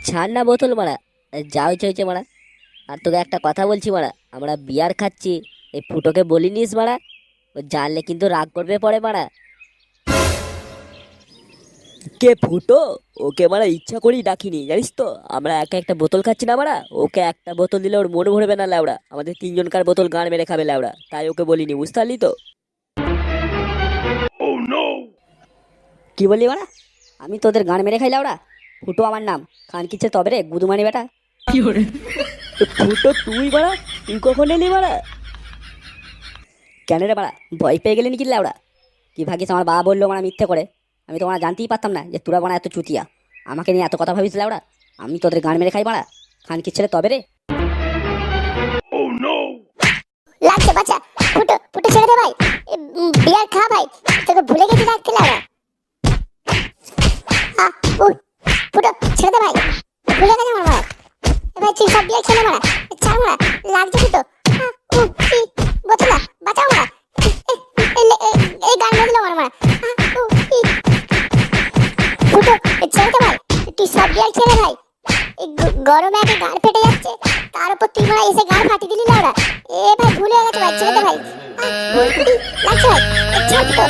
ছাড় না বোতল মারা, যা হয়েছে হয়েছে মারা। আর তোকে একটা কথা বলছি মারা, আমরা বিয়ার খাচ্ছি, এই ফুটোকে বলিনিস মারা, ও জানলে কিন্তু রাগ করবে পরে মারা। কে ফুটো? ওকে মারা ইচ্ছা করেই ডাকিনি জানিস তো, আমরা একা একটা বোতল খাচ্ছি না মারা, ওকে একটা বোতল দিলে ওর মনে ভরবে না ল্যাওড়া, আমাদের তিনজনকার বোতল গান মেরে খাবে ল্যাওড়া, তাই ওকে বলিনি, বুঝতে পারলি তো? কি বললি মারা? আমি তোদের গান মেরে খাই ল্যাওড়া? ফুটো আমার নাম, খান কিচ্ছে তবে রে গুদুমানি বেটা। ফুটো তুই মারা? তুই কখন এলি মারা? কেন রে মারা, ভয় পেয়ে গেলি নাকি ল্যাওড়া? কি ভাগিস আমার বাবা বললো মারা মিথ্যে করে, আমি তো মারা জানতেই পারতাম না যে তোরা মারা এত চুতিয়া, আমাকে নিয়ে এত কথা ভাবিস ল্যাওড়া? আমি তোদের গান মেরে খাই মারা, খান কি ছেলে তবে রে। লাগছে বাচ্চা, ফুটো ফুটো ছেড়ে দে ভাই, বিয়ার খা ভাই, তোকে ভুলে গেছি রাখতে লাগা। ফুটো ছেড়ে দে ভাই, ভুলে গেছে আমার ভাই। ভাই তুই সব বিয়ার খেলে মারা, ছাড় মারা, লাগছে ফুটো। বোতল না, বাঁচাও মারা, এই গান বাজলো আমার মারা। ফুটো ছেড়ে দে ভাই, তুই সব বিয়ার খেলে ভাই, গরমে আগে গান ফেটে যাচ্ছে, তার উপর তুই মারা এসে গান ফাটিয়ে দিলি না ওরা। এ ভাই ভুলে গেছে ভাই, ছেড়ে দে ভাই, লাগছে ভাই, ছাড় তো।